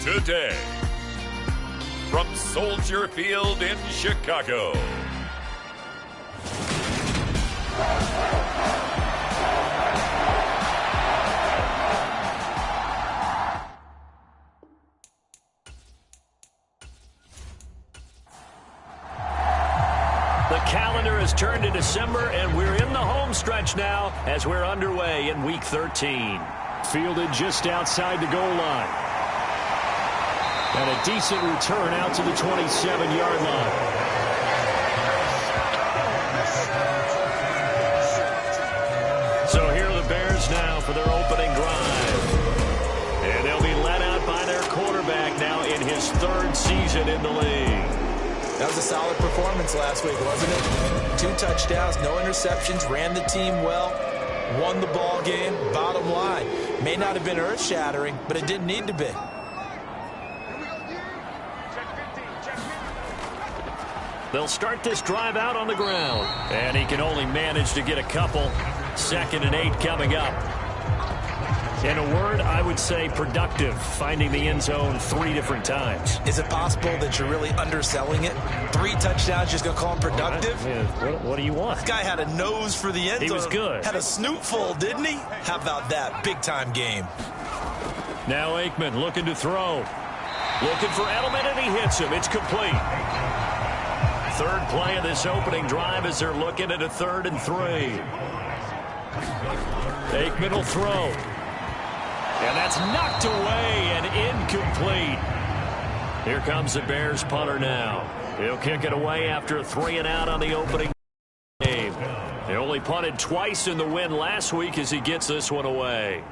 today. From Soldier Field in Chicago. The calendar has turned to December, and we're in the home stretch now as we're underway in Week 13. Fielded just outside the goal line. And a decent return out to the 27-yard line. So here are the Bears now for their opening drive. And they'll be led out by their quarterback now in his third season in the league. That was a solid performance last week, wasn't it? 2 touchdowns, no interceptions, ran the team well, won the ball game. Bottom line, may not have been earth-shattering, but it didn't need to be. They'll start this drive out on the ground. And he can only manage to get a couple. 2nd and 8 coming up. In a word, I would say productive, finding the end zone 3 different times. Is it possible that you're really underselling it? 3 touchdowns, just going to call him productive? What do you want? This guy had a nose for the end zone. He was good. Had a snoot full, didn't he? How about that? Big-time game. Now Aikman looking to throw. Looking for Edelman, and he hits him. It's complete. Third play of this opening drive as they're looking at a 3rd and 3. Aikman will throw. And that's knocked away and incomplete. Here comes the Bears punter now. He'll kick it away after a 3 and out on the opening game. They only punted twice in the win last week as he gets this one away.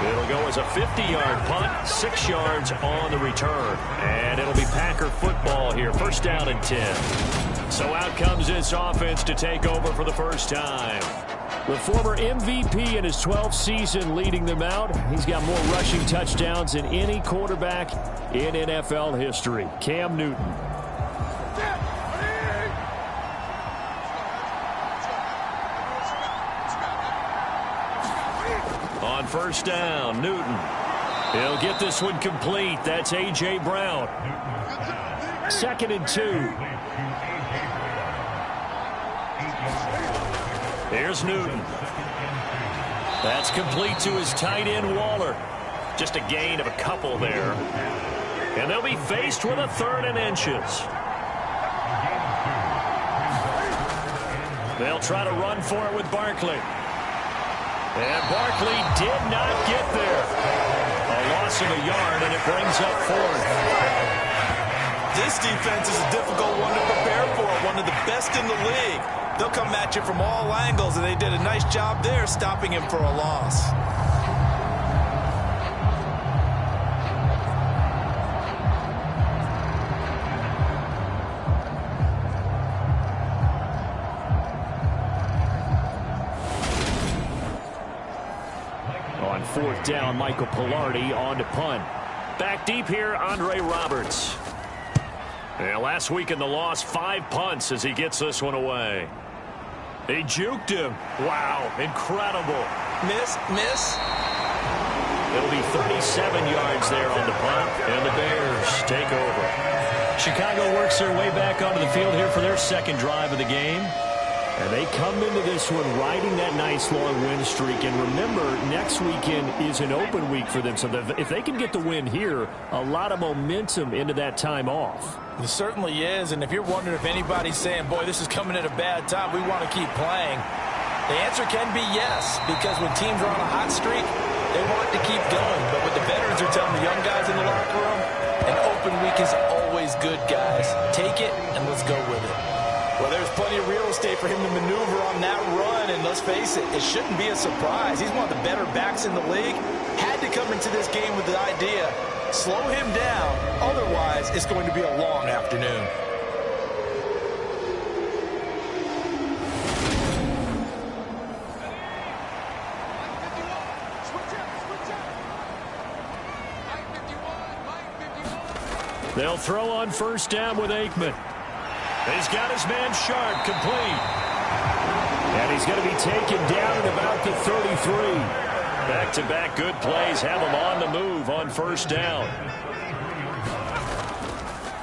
It'll go as a 50-yard punt, 6 yards on the return. And it'll be Packer football here, 1st down and 10. So out comes this offense to take over for the first time. The former MVP in his 12th season leading them out. He's got more rushing touchdowns than any quarterback in NFL history. Cam Newton. On 1st down, Newton. He'll get this one complete. That's A.J. Brown. 2nd and 2. Here's Newton. That's complete to his tight end, Waller. Just a gain of a couple there. And they'll be faced with a 3rd and inches. They'll try to run for it with Barkley. And Barkley did not get there. A loss of a yard, and it brings up 4th. This defense is a difficult one to prepare for, one of the best in the league. They'll come at you from all angles, and they did a nice job there stopping him for a loss. On 4th down, Michael Pilardi on to punt. Back deep here, Andre Roberts. Yeah, last week in the loss, 5 punts as he gets this one away. He juked him. Wow, incredible. Miss. It'll be 37 yards there on the punt, and the Bears take over. Chicago works their way back onto the field here for their 2nd drive of the game. And they come into this one riding that nice long win streak. And remember, next weekend is an open week for them. So if they can get the win here, a lot of momentum into that time off. It certainly is. And if you're wondering if anybody's saying, boy, this is coming at a bad time, we want to keep playing, the answer can be yes. Because when teams are on a hot streak, they want to keep going. But what the veterans are telling the young guys in the locker room, an open week is always good, guys. Take it and let's go with it. Well, there's plenty of real estate for him to maneuver on that run, and let's face it, it shouldn't be a surprise. He's one of the better backs in the league. Had to come into this game with the idea, slow him down, otherwise it's going to be a long afternoon. They'll throw on 1st down with Aikman. He's got his man Sharp, complete. And he's going to be taken down at about the 33. Back-to-back good plays have them on the move on first down.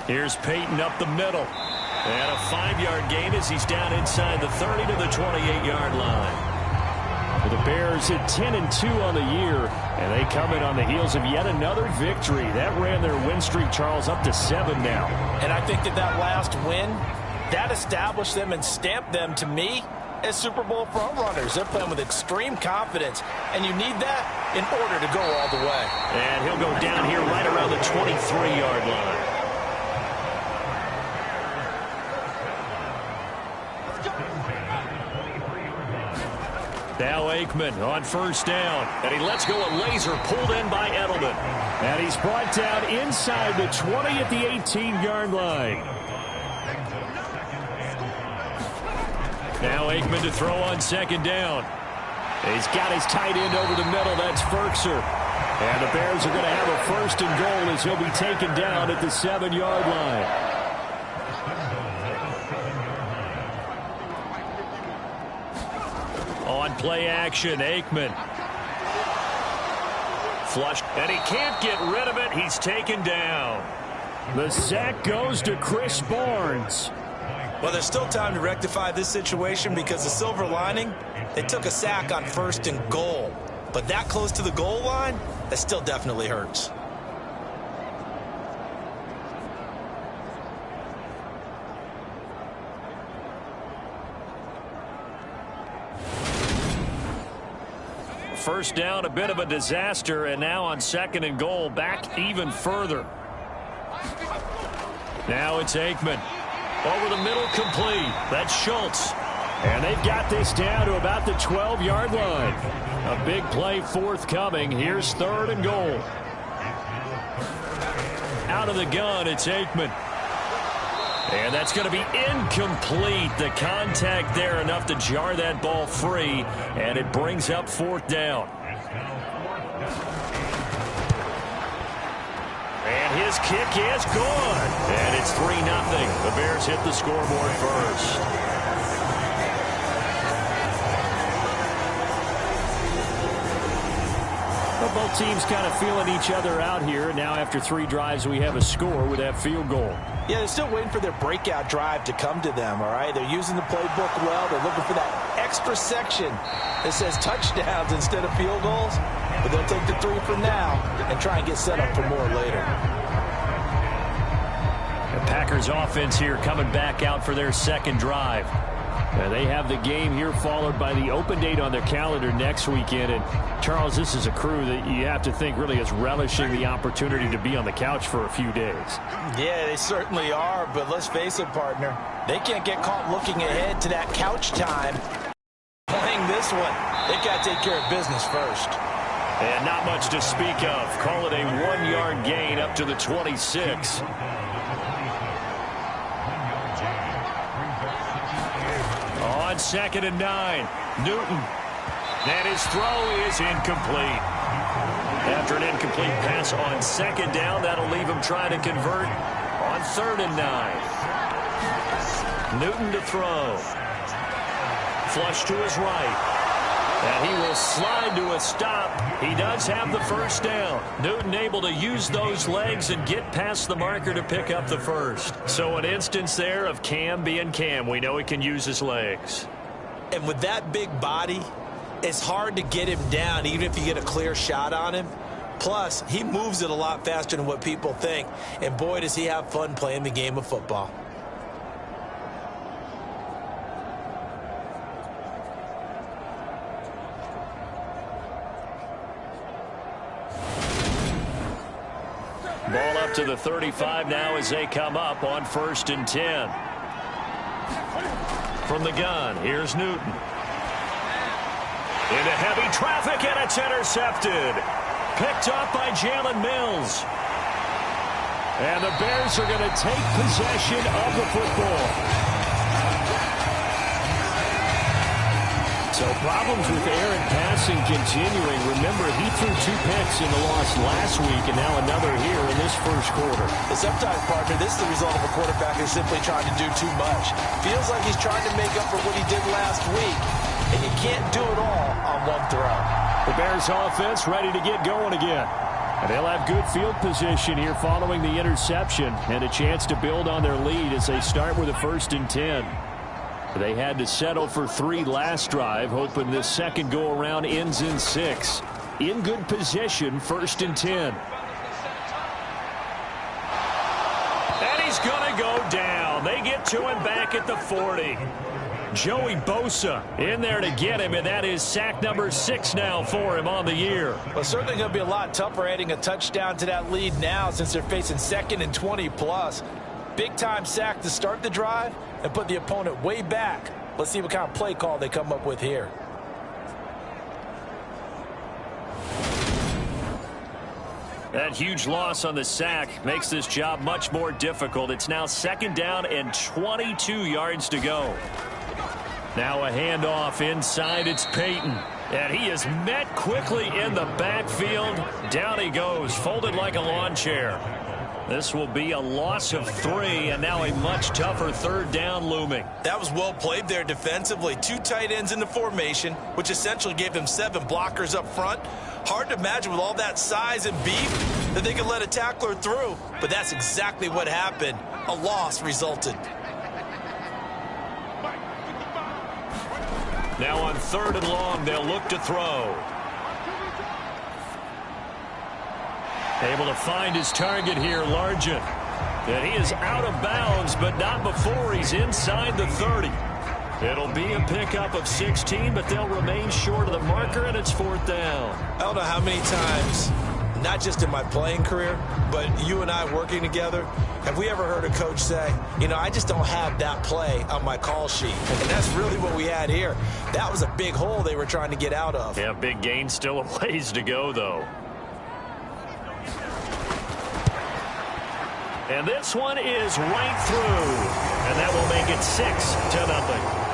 Here's Peyton up the middle. And a 5-yard gain as he's down inside the 30 to the 28-yard line. For the Bears at 10-2 on the year, and they come in on the heels of yet another victory. That ran their win streak, Charles, up to 7 now. And I think that last win, that established them and stamped them, to me, as Super Bowl frontrunners. They're playing with extreme confidence, and you need that in order to go all the way. And he'll go down here right around the 23-yard line. Now Aikman on first down, and he lets go a laser pulled in by Edelman. And he's brought down inside the 20 at the 18-yard line. Now Aikman to throw on second down. He's got his tight end over the middle. That's Ferkser. And the Bears are going to have a first and goal as he'll be taken down at the 7-yard line. On play action, Aikman. Flush, and he can't get rid of it. He's taken down. The sack goes to Chris Barnes. Well, there's still time to rectify this situation because the silver lining, they took a sack on first and goal. But that close to the goal line, that still definitely hurts. First down, a bit of a disaster, and now on second and goal, back even further. Now it's Aikman. Over the middle, complete. That's Schultz. And they've got this down to about the 12-yard line. A big play forthcoming. Here's third and goal. Out of the gun, it's Aikman. And that's going to be incomplete. The contact there enough to jar that ball free, and it brings up fourth down. And his kick is good. And it's 3-0. The Bears hit the scoreboard first. Both teams kind of feeling each other out here. Now after 3 drives, we have a score with that field goal. Yeah, they're still waiting for their breakout drive to come to them, all right? They're using the playbook well. They're looking for that extra section that says touchdowns instead of field goals. But they'll take the 3 for now and try and get set up for more later. The Packers offense here coming back out for their second drive. They have the game here followed by the open date on their calendar next weekend. And, Charles, this is a crew that you have to think really is relishing the opportunity to be on the couch for a few days. Yeah, they certainly are. But let's face it, partner, they can't get caught looking ahead to that couch time. Playing this one, they got to take care of business first. And not much to speak of. Call it a 1-yard gain up to the 26. On second and 9, Newton. And his throw is incomplete. After an incomplete pass on second down, that'll leave him trying to convert on third and 9. Newton to throw. Flush to his right. And he will slide to a stop. He does have the first down. Newton able to use those legs and get past the marker to pick up the first. So an instance there of Cam being Cam. We know he can use his legs. And with that big body, it's hard to get him down even if you get a clear shot on him. Plus, he moves it a lot faster than what people think. And boy, does he have fun playing the game of football. Ball up to the 35 now as they come up on first and 10. From the gun, here's Newton. Into heavy traffic, and it's intercepted. Picked up by Jalen Mills. And the Bears are going to take possession of the football. So problems with errant passing continuing. Remember, he threw 2 picks in the loss last week, and now another here in this first quarter. Sometimes, partner, this is the result of a quarterback who's simply trying to do too much. Feels like he's trying to make up for what he did last week, and you can't do it all on one throw. The Bears offense ready to get going again. And they'll have good field position here following the interception and a chance to build on their lead as they start with a 1st and 10. They had to settle for 3 last drive, hoping this second go-around ends in 6. In good position, 1st and 10. And he's going to go down. They get to him back at the 40. Joey Bosa in there to get him, and that is sack number 6 now for him on the year. Well, certainly going to be a lot tougher adding a touchdown to that lead now since they're facing 2nd and 20+. Big-time sack to start the drive and put the opponent way back. Let's see what kind of play call they come up with here. That huge loss on the sack makes this job much more difficult. It's now 2nd down and 22 yards to go. Now a handoff inside. It's Peyton. And he is met quickly in the backfield. Down he goes, folded like a lawn chair. This will be a loss of 3, and now a much tougher 3rd down looming. That was well played there defensively. 2 tight ends in the formation, which essentially gave them 7 blockers up front. Hard to imagine with all that size and beef that they could let a tackler through, but that's exactly what happened. A loss resulted. Now on 3rd and long, they'll look to throw. Able to find his target here, Largent. And he is out of bounds, but not before he's inside the 30. It'll be a pickup of 16, but they'll remain short of the marker, and it's 4th down. I don't know how many times, not just in my playing career, but you and I working together, have we ever heard a coach say, you know, I just don't have that play on my call sheet. And that's really what we had here. That was a big hole they were trying to get out of. Yeah, big gain, still a ways to go, though. And this one is right through. And that will make it 6-0.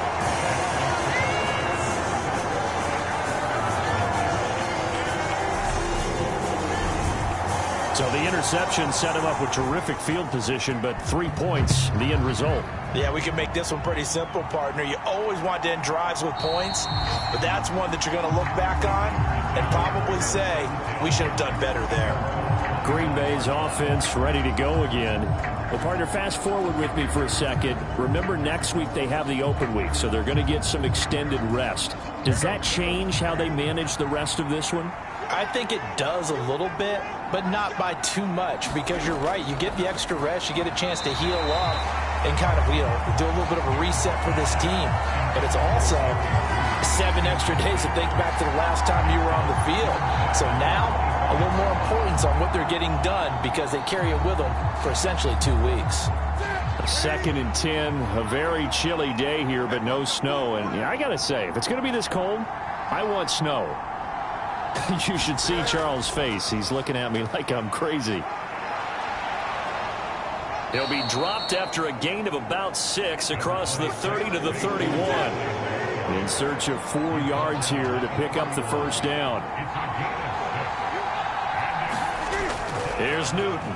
So the interception set him up with terrific field position, but 3 points, the end result. Yeah, we can make this one pretty simple, partner. You always want to end drives with points, but that's one that you're going to look back on and probably say, we should have done better there. Green Bay's offense ready to go again. Well, partner, fast forward with me for a second. Remember, next week they have the open week, so they're going to get some extended rest. Does that change how they manage the rest of this one? I think it does a little bit, but not by too much, because you're right. You get the extra rest, you get a chance to heal up and kind of, do a little bit of a reset for this team. But it's also 7 extra days to think back to the last time you were on the field. So now, a little more importance on what they're getting done because they carry it with them for essentially 2 weeks. 2nd and 10, a very chilly day here, but no snow. And I got to say, if it's going to be this cold, I want snow. You should see Charles' face. He's looking at me like I'm crazy. He'll be dropped after a gain of about 6 across the 30 to the 31. In search of 4 yards here to pick up the 1st down. Here's Newton.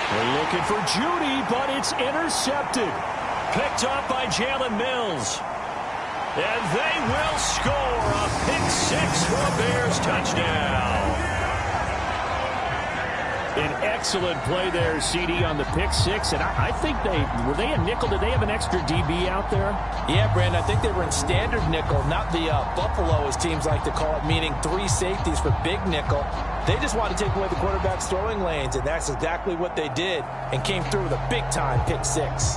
They're looking for Judy, but it's intercepted. Picked up by Jalen Mills. And they will score a pick 6 for a Bears touchdown. An excellent play there, CD, on the pick 6. And I think were they a nickel? Did they have an extra DB out there? Yeah, Brandon, I think they were in standard nickel, not the Buffalo, as teams like to call it, meaning 3 safeties for big nickel. They just wanted to take away the quarterback's throwing lanes, and that's exactly what they did and came through with a big-time pick 6.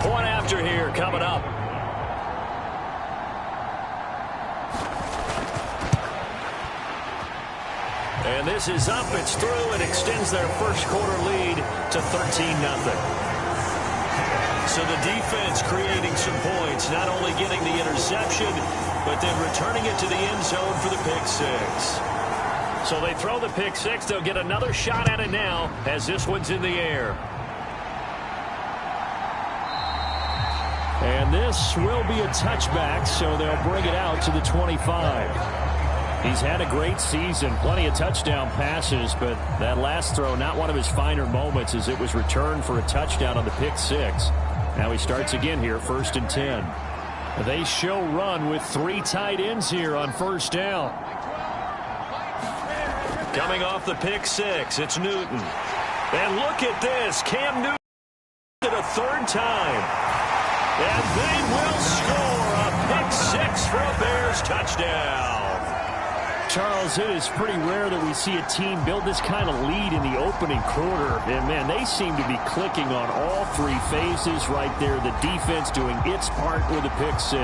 Point after here coming up. And this is up. It's through. It extends their first quarter lead to 13-0. So the defense creating some points, not only getting the interception, but then returning it to the end zone for the pick 6. So they throw the pick 6. They'll get another shot at it now as this one's in the air. And this will be a touchback, so they'll bring it out to the 25. He's had a great season, plenty of touchdown passes, but that last throw, not one of his finer moments as it was returned for a touchdown on the pick 6. Now he starts again here, 1st and 10. They show run with 3 tight ends here on 1st down. Coming off the pick 6, it's Newton. And look at this. Cam Newton at a 3rd time. And they will score a pick 6 for a Bears touchdown. Charles, it is pretty rare that we see a team build this kind of lead in the opening quarter. And, man, they seem to be clicking on all 3 phases right there. The defense doing its part with a pick 6.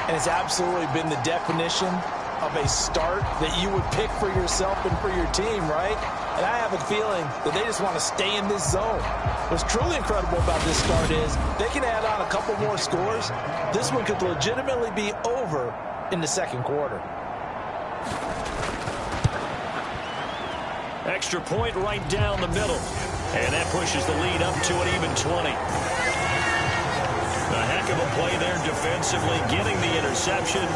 And it's absolutely been the definition of a start that you would pick for yourself and for your team, right? And I have a feeling that they just want to stay in this zone. What's truly incredible about this start is they can add on a couple more scores. This one could legitimately be over in the 2nd quarter. Extra point right down the middle. And that pushes the lead up to an even 20. A heck of a play there defensively, getting the interception,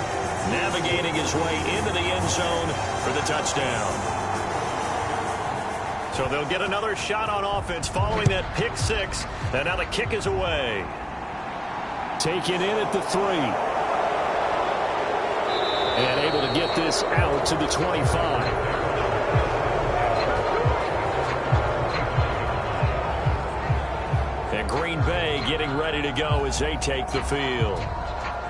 navigating his way into the end zone for the touchdown. So they'll get another shot on offense following that pick 6. And now the kick is away. Taken in at the 3. And able to get this out to the 25. Green Bay getting ready to go as they take the field.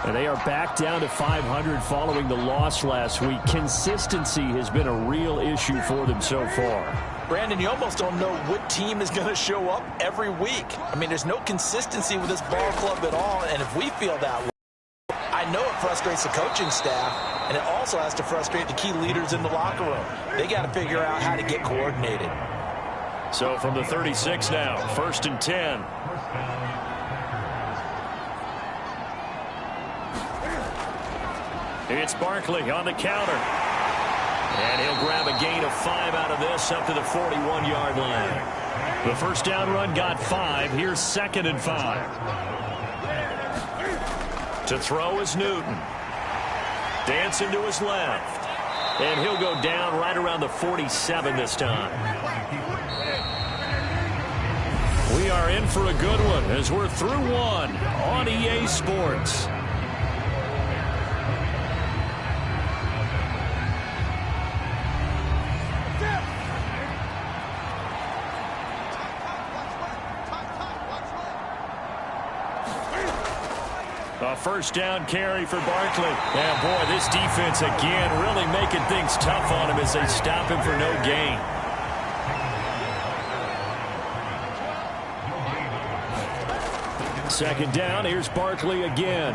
And they are back down to 500 following the loss last week. Consistency has been a real issue for them so far. Brandon, you almost don't know what team is going to show up every week. I mean, there's no consistency with this ball club at all, and if we feel that way, I know it frustrates the coaching staff, and it also has to frustrate the key leaders in the locker room. They got to figure out how to get coordinated. So from the 36 now, 1st and 10. It's Barkley on the counter. And he'll grab a gain of 5 out of this up to the 41-yard line. The 1st down run got 5. Here's 2nd and 5. To throw is Newton. Dancing to his left. And he'll go down right around the 47 this time. We are in for a good one as we're through one on EA Sports. A 1st down carry for Barkley. And boy, this defense again really making things tough on him as they stop him for no gain. Second down, here's Barkley again.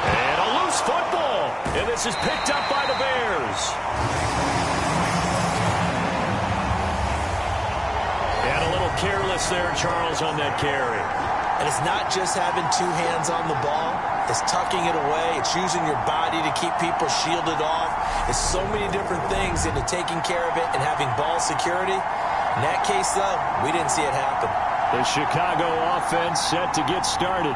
And a loose football. And this is picked up by the Bears. And a little careless there, Charles, on that carry. And it's not just having 2 hands on the ball. It's tucking it away. It's using your body to keep people shielded off. It's so many different things into taking care of it and having ball security. In that case, though, we didn't see it happen. The Chicago offense set to get started.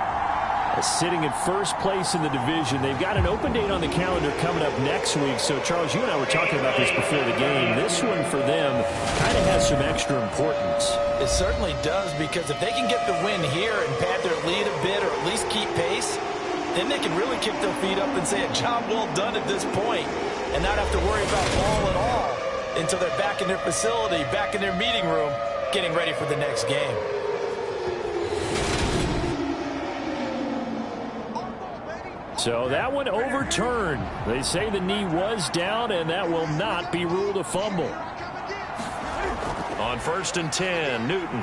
Sitting in 1st place in the division. They've got an open date on the calendar coming up next week. So, Charles, you and I were talking about this before the game. This one for them kind of has some extra importance. It certainly does, because if they can get the win here and pad their lead a bit or at least keep pace, then they can really kick their feet up and say a job well done at this point and not have to worry about ball at all until they're back in their facility, back in their meeting room, getting ready for the next game. So that one overturned. They say the knee was down, and that will not be ruled a fumble. On 1st and 10, Newton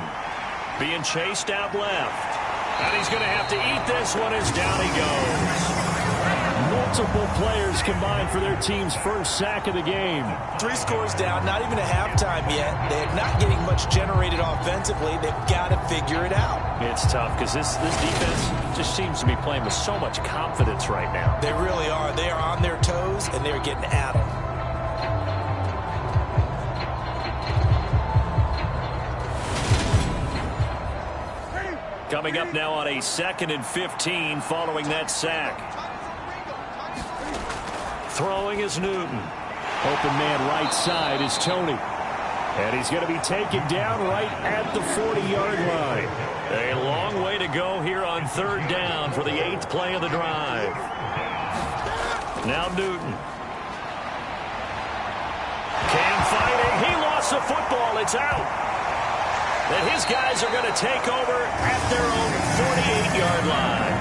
being chased out left. And he's going to have to eat this one as down he goes. Multiple players combined for their team's 1st sack of the game. 3 scores down, not even a halftime yet. They're not getting much generated offensively. They've got to figure it out. It's tough because this defense just seems to be playing with so much confidence right now. They really are. They are on their toes, and they're getting at them. Coming up now on a 2nd and 15 following that sack. Throwing is Newton. Open man right side is Tony. And he's going to be taken down right at the 40-yard line. A long way to go here on third down for the 8th play of the drive. Now Newton. Cam fighting. He lost the football. It's out. And his guys are going to take over at their own 48-yard line.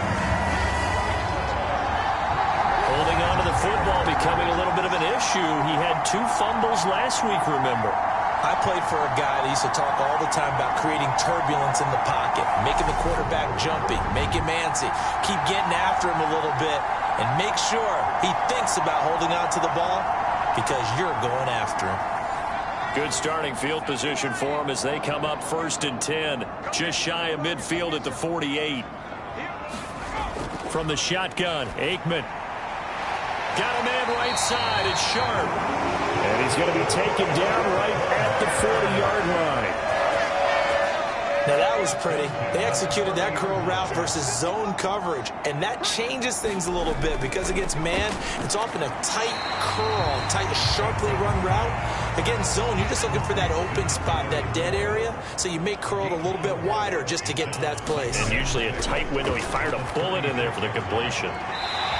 Holding on to the football becoming a little bit of an issue. He had 2 fumbles last week, remember. I played for a guy that used to talk all the time about creating turbulence in the pocket, making the quarterback jumpy, make him antsy, keep getting after him a little bit, and make sure he thinks about holding on to the ball because you're going after him. Good starting field position for him as they come up 1st and 10, just shy of midfield at the 48. From the shotgun, Aikman. Got a man right side. It's Sharp. And he's going to be taken down right at the 40-yard line. Now that was pretty. They executed that curl route versus zone coverage, and that changes things a little bit because against man, it's often a tight curl, tight, sharply run route. Against zone, you're just looking for that open spot, that dead area, so you make curl it a little bit wider just to get to that place. And usually a tight window. He fired a bullet in there for the completion.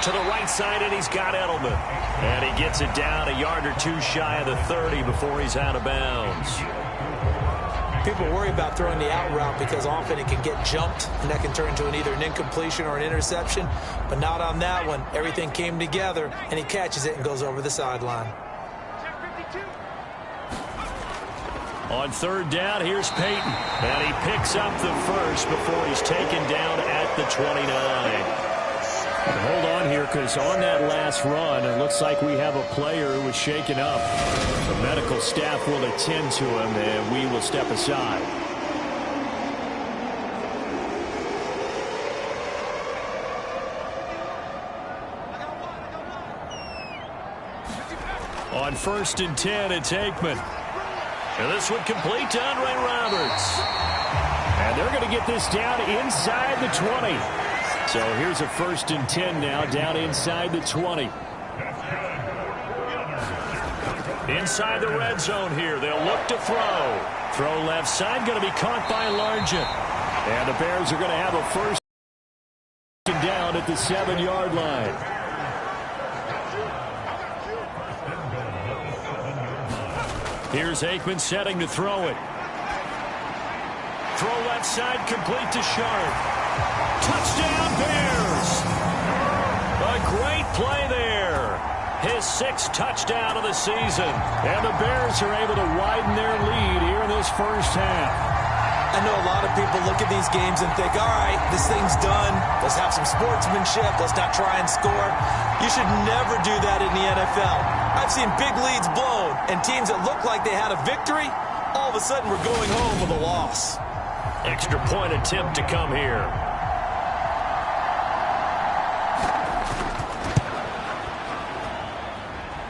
To the right side, and he's got Edelman. And he gets it down a yard or 2 shy of the 30 before he's out of bounds. People worry about throwing the out route because often it can get jumped, and that can turn into either an incompletion or an interception. But not on that one. Everything came together, and he catches it and goes over the sideline. On third down, here's Peyton. And he picks up the first before he's taken down at the 29. Hold on here, because on that last run, it looks like we have a player who was shaken up. The medical staff will attend to him, and we will step aside. On 1st and 10, it's Aikman. And this one complete to Andre Roberts. And they're going to get this down inside the 20. So here's a 1st and 10 now, down inside the 20. Inside the red zone here. They'll look to throw. Throw left side, going to be caught by Largent. And the Bears are going to have a 1st and down at the 7-yard line. Here's Aikman setting to throw it. Throw left side, complete to Sharp. Touchdown, Bears! A great play there. His 6th touchdown of the season. And the Bears are able to widen their lead here in this first half. I know a lot of people look at these games and think, all right, this thing's done. Let's have some sportsmanship. Let's not try and score. You should never do that in the NFL. I've seen big leads blown, and teams that look like they had a victory, all of a sudden we're going home with a loss. Extra point attempt to come here.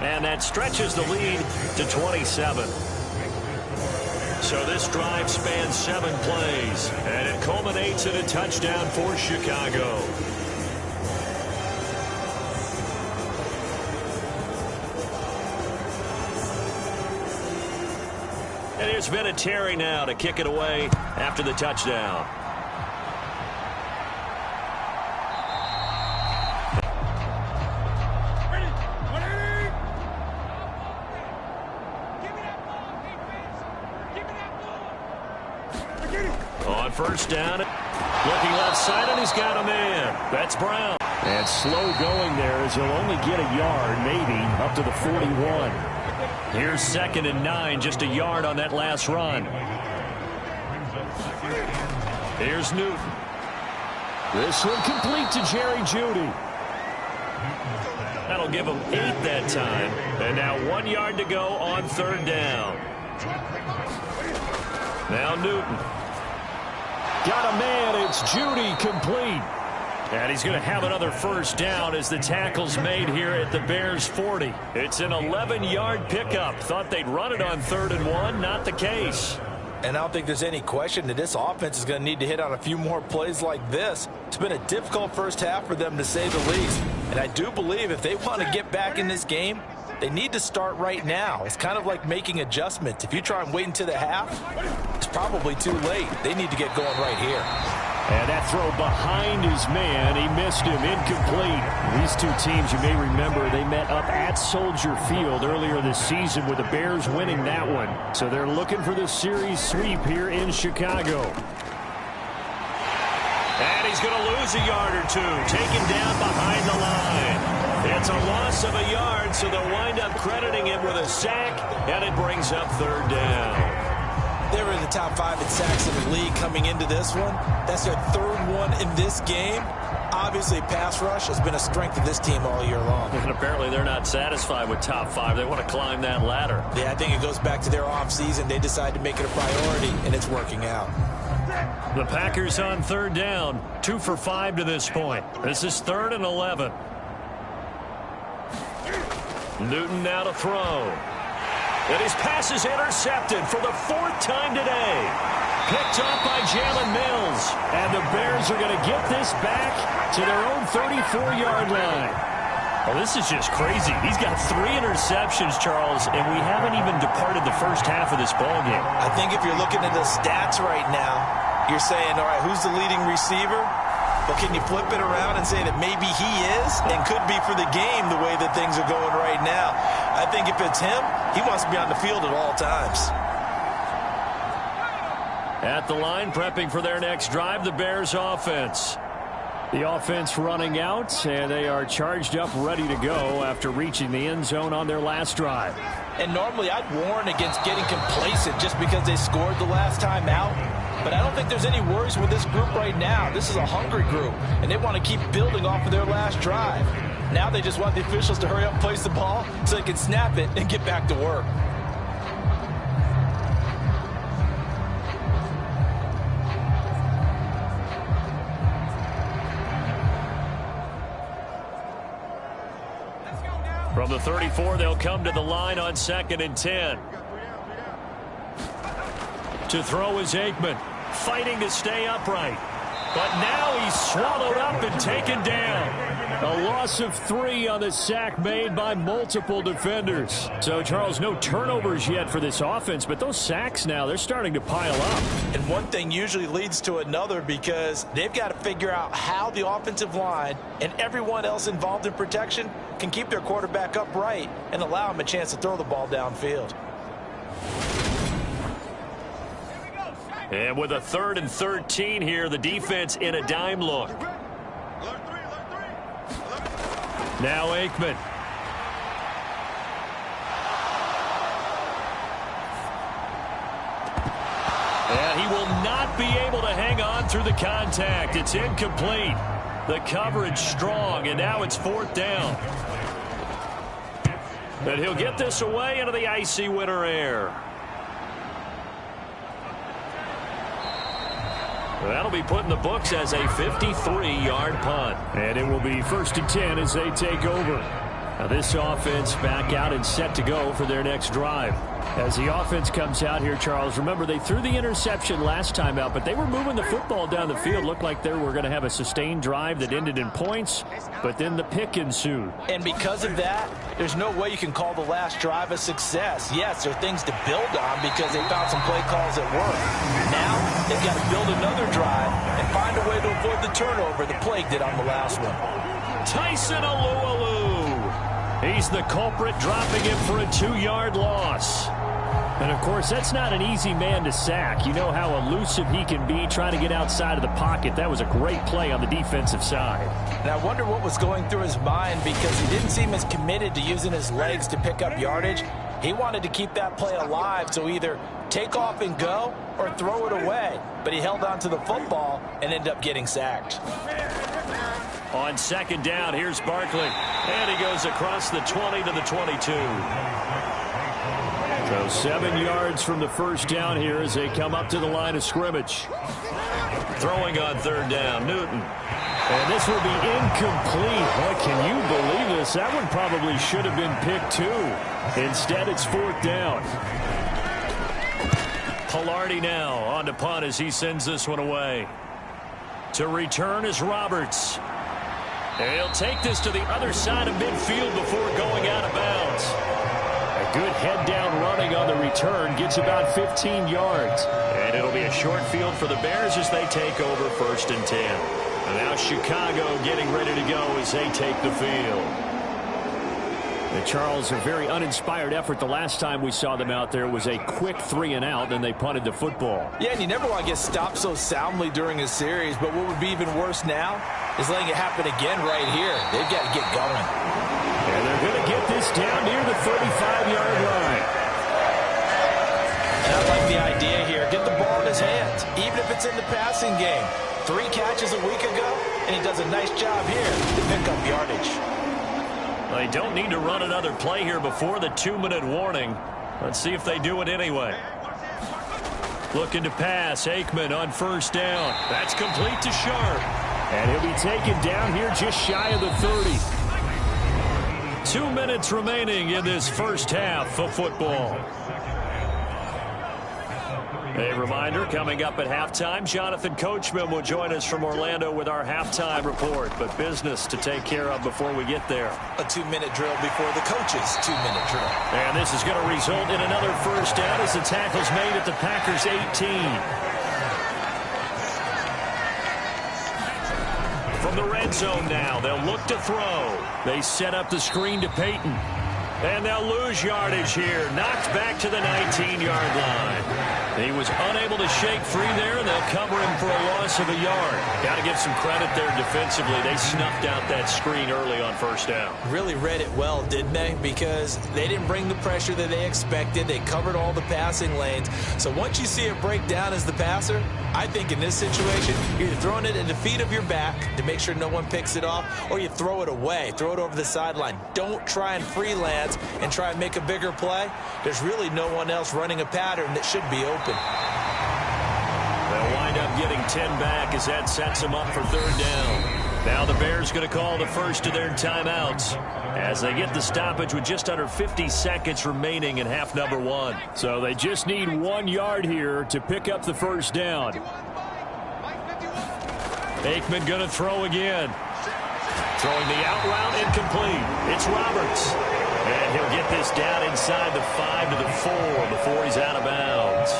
And that stretches the lead to 27. So this drive spans 7 plays, and it culminates in a touchdown for Chicago. And here's Vinatieri now to kick it away after the touchdown. On 1st down, looking left side, and he's got a man. That's Brown. And slow going there as he'll only get a yard, maybe, up to the 41. Here's 2nd and 9, just a yard on that last run. Here's Newton. This one complete to Jerry Jeudy. That'll give him 8 that time. And now 1 yard to go on 3rd down. Now Newton. Got a man. It's Jeudy, complete. And he's going to have another 1st down as the tackle's made here at the Bears' 40. It's an 11-yard pickup. Thought they'd run it on 3rd and 1. Not the case. And I don't think there's any question that this offense is going to need to hit on a few more plays like this. It's been a difficult first half for them, to say the least. And I do believe if they want to get back in this game, They need to start right now. It's kind of like making adjustments. If you try and wait until the half, it's probably too late. They need to get going right here. And that throw behind his man, he missed him, incomplete. These two teams, you may remember, they met up at Soldier Field earlier this season with the Bears winning that one. So they're looking for the series sweep here in Chicago. And he's going to lose a yard or two, taken down behind the line. It's a loss of a yard, so they'll wind up crediting him with a sack, and it brings up third down. They were in the top 5 in sacks in the league coming into this one. That's their third one in this game. Obviously, pass rush has been a strength of this team all year long. And apparently they're not satisfied with top 5. They want to climb that ladder. Yeah, I think it goes back to their offseason. They decided to make it a priority, and it's working out. The Packers on third down, 2 for 5 to this point. This is 3rd and 11. Newton now to throw. And his pass is intercepted for the 4th time today. Picked off by Jalen Mills. And the Bears are going to get this back to their own 34-yard line. Well, this is just crazy. He's got 3 interceptions, Charles, and we haven't even departed the first half of this ballgame. I think if you're looking at the stats right now, you're saying, all right, who's the leading receiver? But can you flip it around and say that maybe he is and could be for the game the way that things are going right now? I think if it's him, he wants to be on the field at all times. At the line, prepping for their next drive, the Bears offense. The offense running out, and they are charged up, ready to go after reaching the end zone on their last drive. And normally I'd warn against getting complacent just because they scored the last time out. But I don't think there's any worries with this group right now. This is a hungry group, and they want to keep building off of their last drive. Now they just want the officials to hurry up and place the ball so they can snap it and get back to work. From the 34, they'll come to the line on 2nd and 10. To throw is Aikman, fighting to stay upright. But now he's swallowed up and taken down. A loss of 3 on the sack made by multiple defenders. So, Charles, no turnovers yet for this offense, but those sacks now, they're starting to pile up. And one thing usually leads to another because they've got to figure out how the offensive line and everyone else involved in protection can keep their quarterback upright and allow him a chance to throw the ball downfield. And with a 3rd and 13 here, the defense in a dime look. Now Aikman. And he will not be able to hang on through the contact. It's incomplete. The coverage strong, and now it's 4th down. And he'll get this away into the icy winter air. That'll be put in the books as a 53-yard punt. And it will be 1st and 10 as they take over. Now this offense back out and set to go for their next drive. As the offense comes out here, Charles, remember they threw the interception last time out, but they were moving the football down the field. Looked like they were going to have a sustained drive that ended in points, but then the pick ensued. And because of that, there's no way you can call the last drive a success. Yes, there are things to build on because they found some play calls that work. Now they've got to build another drive and find a way to avoid the turnover the plague did on the last one. Tyson Alualu. He's the culprit, dropping him for a 2-yard loss. And, of course, that's not an easy man to sack. You know how elusive he can be trying to get outside of the pocket. That was a great play on the defensive side. And I wonder what was going through his mind because he didn't seem as committed to using his legs to pick up yardage. He wanted to keep that play alive, so either take off and go or throw it away. But he held on to the football and ended up getting sacked. On 2nd down, here's Barkley. And he goes across the 20 to the 22. So 7 yards from the first down here as they come up to the line of scrimmage. Throwing on 3rd down, Newton. And this will be incomplete. Boy, can you believe this? That one probably should have been picked too. Instead, it's 4th down. Pilardi now on to punt as he sends this one away. To return is Roberts. And he'll take this to the other side of midfield before going out of bounds. A good head-down running on the return gets about 15 yards. And it'll be a short field for the Bears as they take over 1st and 10. And now Chicago getting ready to go as they take the field. And Charles, a very uninspired effort. The last time we saw them out there was a quick 3-and-out, and they punted the football. Yeah, and you never want to get stopped so soundly during a series, but what would be even worse now is letting it happen again right here. They've got to get going. And they're going to get this down near the 35-yard line. And I like the idea here. Get the ball in his hands, even if it's in the passing game. 3 catches a week ago, and he does a nice job here to pick up yardage. They don't need to run another play here before the 2-minute warning. Let's see if they do it anyway. Looking to pass. Aikman on 1st down. That's complete to Sharp. And he'll be taken down here just shy of the 30. 2 minutes remaining in this first half of football. A reminder, coming up at halftime, Jonathan Coachman will join us from Orlando with our halftime report. But business to take care of before we get there. A 2-minute drill before the coach's 2-minute drill. And this is going to result in another 1st down as the tackle's made at the Packers' 18. From the red zone now, they'll look to throw. They set up the screen to Peyton. And they'll lose yardage here. Knocked back to the 19-yard line. He was unable to shake free there, and they'll cover him for a loss of a yard. Got to give some credit there defensively. They snuffed out that screen early on 1st down. Really read it well, didn't they? Because they didn't bring the pressure that they expected. They covered all the passing lanes. So once you see it break down as the passer, I think in this situation, you're either throwing it at the feet of your back to make sure no one picks it off, or you throw it away, throw it over the sideline. Don't try and freelance and try and make a bigger play. There's really no one else running a pattern that should be open. They'll wind up getting 10 back as that sets them up for 3rd down. Now the Bears going to call the first of their timeouts as they get the stoppage with just under 50 seconds remaining in half number 1. So they just need 1 yard here to pick up the 1st down. Aikman going to throw again. Throwing the out route incomplete. It's Roberts. And he'll get this down inside the 5 to the 4 before he's out of bounds.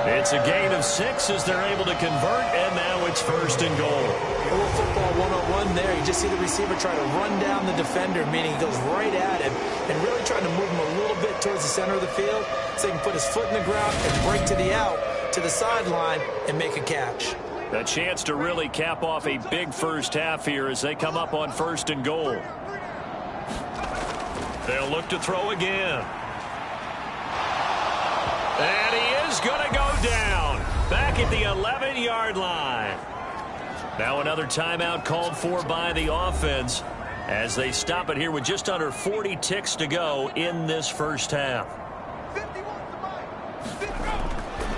It's a gain of 6 as they're able to convert, and now it's 1st and goal. A little football 101 there. You just see the receiver try to run down the defender, meaning he goes right at him and really trying to move him a little bit towards the center of the field so he can put his foot in the ground and break to the out, to the sideline, and make a catch. A chance to really cap off a big first half here as they come up on 1st and goal. They'll look to throw again. And he is going to go down back at the 11-yard line. Now another timeout called for by the offense as they stop it here with just under 40 ticks to go in this first half.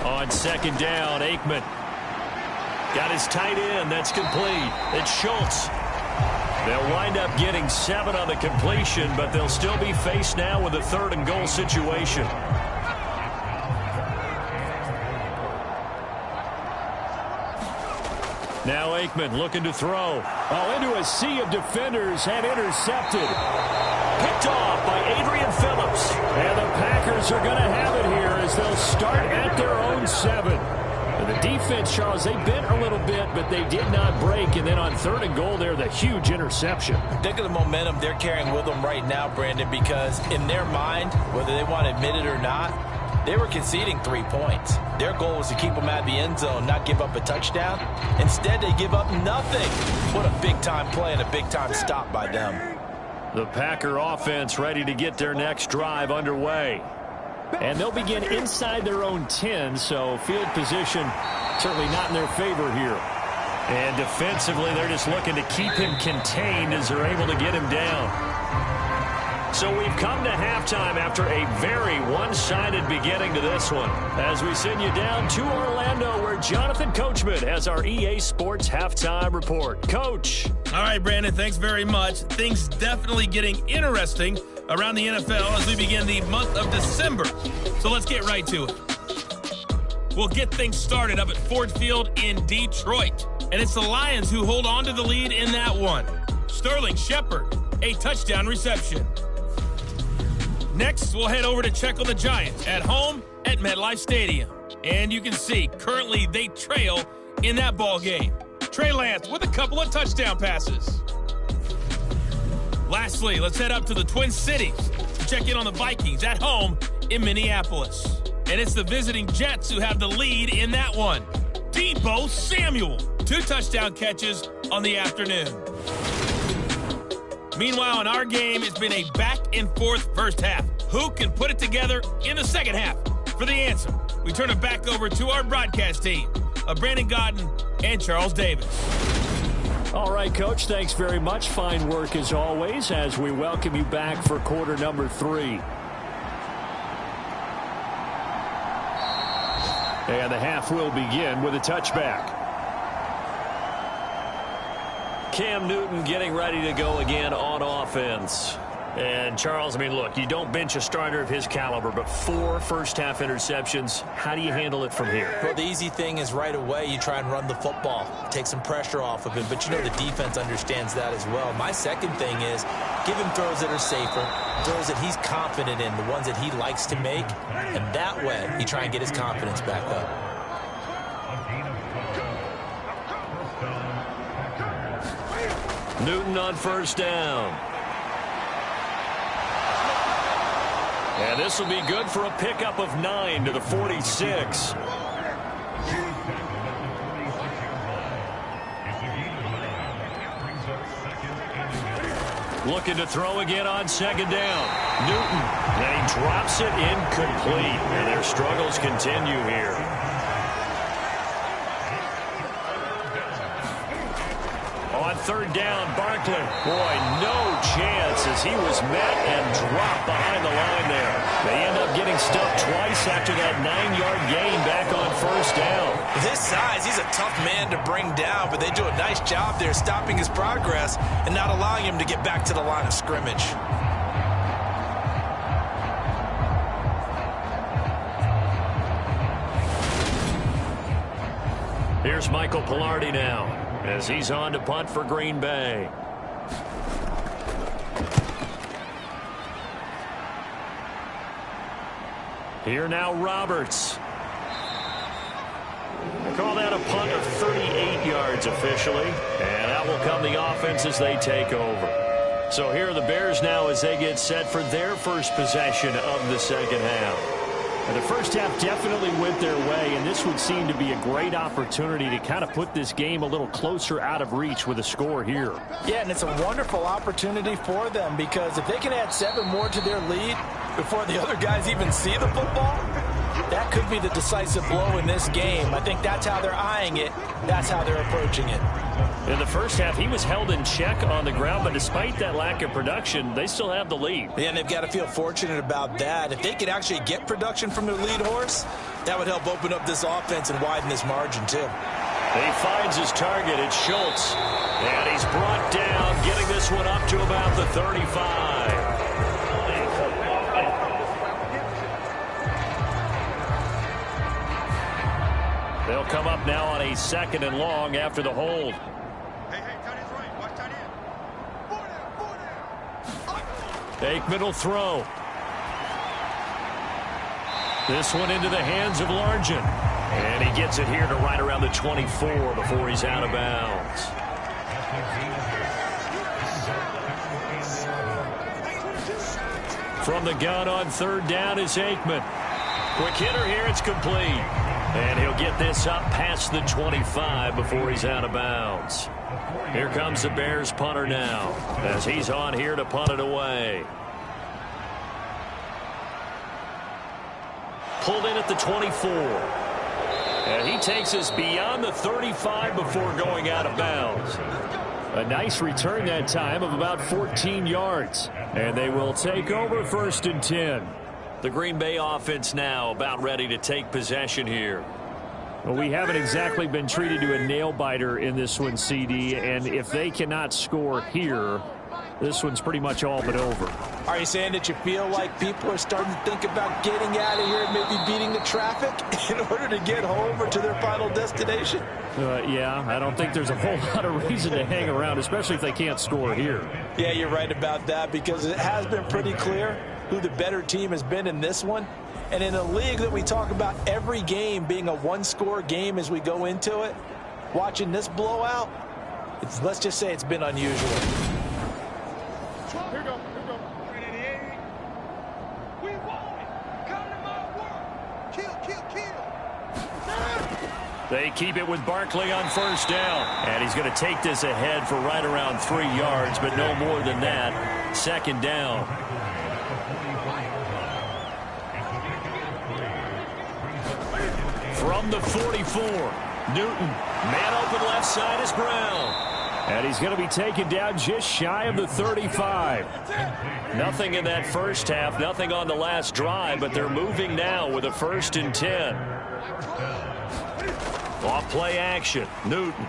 On 2nd down, Aikman got his tight end. That's complete. It's Schultz. They'll wind up getting 7 on the completion, but they'll still be faced now with a 3rd and goal situation. Now Aikman looking to throw. Into a sea of defenders and intercepted. Picked off by Adrian Phillips. And the Packers are going to have it here as they'll start at their own 7. And the defense, Charles, they bent a little bit, but they did not break. And then on 3rd and goal there, the huge interception. Think of the momentum they're carrying with them right now, Brandon, because in their mind, whether they want to admit it or not, they were conceding 3 points. Their goal was to keep them out of the end zone, not give up a touchdown. Instead, they give up nothing. What a big-time play and a big-time stop by them. The Packer offense ready to get their next drive underway. And they'll begin inside their own 10, so field position certainly not in their favor here. And defensively, they're just looking to keep him contained as they're able to get him down. So we've come to halftime after a very one-sided beginning to this one. As we send you down to Orlando, where Jonathan Coachman has our EA Sports Halftime Report. Coach. All right, Brandon, thanks very much. Things definitely getting interesting around the NFL as we begin the month of December. So let's get right to it. We'll get things started up at Ford Field in Detroit. And it's the Lions who hold on to the lead in that one. Sterling Shepard, a touchdown reception. Next, we'll head over to check on the Giants at home at MetLife Stadium. And you can see, currently they trail in that ball game. Trey Lance with a couple of touchdown passes. Lastly, let's head up to the Twin Cities to check in on the Vikings at home in Minneapolis. And it's the visiting Jets who have the lead in that one. Deebo Samuel, 2 touchdown catches on the afternoon. Meanwhile, in our game, it's been a back-and-forth first half. Who can put it together in the second half? For the answer, we turn it back over to our broadcast team of Brandon Godden and Charles Davis. All right, Coach, thanks very much. Fine work as always as we welcome you back for quarter number 3. And the half will begin with a touchback. Cam Newton getting ready to go again on offense. And, Charles, I mean, look, you don't bench a starter of his caliber, but 4 first-half interceptions. How do you handle it from here? Well, the easy thing is right away you try and run the football, take some pressure off of him, but you know the defense understands that as well. My second thing is give him throws that are safer, throws that he's confident in, the ones that he likes to make, and that way you try and get his confidence back up. Newton on first down. And this will be good for a pickup of 9 to the 46. Looking to throw again on second down. Newton, and he drops it incomplete. And their struggles continue here. On third down, Barkley. Boy, no chance as he was met and dropped behind the line there. They end up getting stuffed twice after that 9-yard gain back on first down. With his size, he's a tough man to bring down, but they do a nice job there stopping his progress and not allowing him to get back to the line of scrimmage. Here's Michael Pilardi now, as he's on to punt for Green Bay. Here now, Roberts. They call that a punt of 38 yards officially, and out will come the offense as they take over. So here are the Bears now as they get set for their first possession of the second half. And the first half definitely went their way, and this would seem to be a great opportunity to kind of put this game a little closer out of reach with a score here. Yeah, and it's a wonderful opportunity for them because if they can add 7 more to their lead before the other guys even see the football, that could be the decisive blow in this game. I think that's how they're eyeing it. That's how they're approaching it. In the first half, he was held in check on the ground, but despite that lack of production, they still have the lead. Yeah, and they've got to feel fortunate about that. If they could actually get production from their lead horse, that would help open up this offense and widen this margin, too. He finds his target. It's Schultz. And he's brought down, getting this one up to about the 35. They'll come up now on a 2nd and long after the hold. Aikman will throw. This one into the hands of Largent. And he gets it here to right around the 24 before he's out of bounds. From the gun on third down is Aikman. Quick hitter here, it's complete. And he'll get this up past the 25 before he's out of bounds. Here comes the Bears punter now as he's on here to punt it away. Pulled in at the 24. And he takes us beyond the 35 before going out of bounds. A nice return that time of about 14 yards. And they will take over 1st and 10. The Green Bay offense now about ready to take possession here. Well, we haven't exactly been treated to a nail-biter in this one, CD, and if they cannot score here, this one's pretty much all but over. Are you saying that you feel like people are starting to think about getting out of here and maybe beating the traffic in order to get home or to their final destination? Yeah, I don't think there's a whole lot of reason to hang around, especially if they can't score here. Yeah, you're right about that, because it has been pretty clear who the better team has been in this one. And in a league that we talk about every game being a one-score game as we go into it, watching this blowout, let's just say it's been unusual. Here we go. 388. We won it. Come to my work. Kill. They keep it with Barkley on first down. And he's going to take this ahead for right around 3 yards, but no more than that. Second down. From the 44, Newton. Man open left side is Brown. And he's going to be taken down just shy of the 35. Nothing in that first half, nothing on the last drive, but they're moving now with a 1st and 10. Off play action, Newton.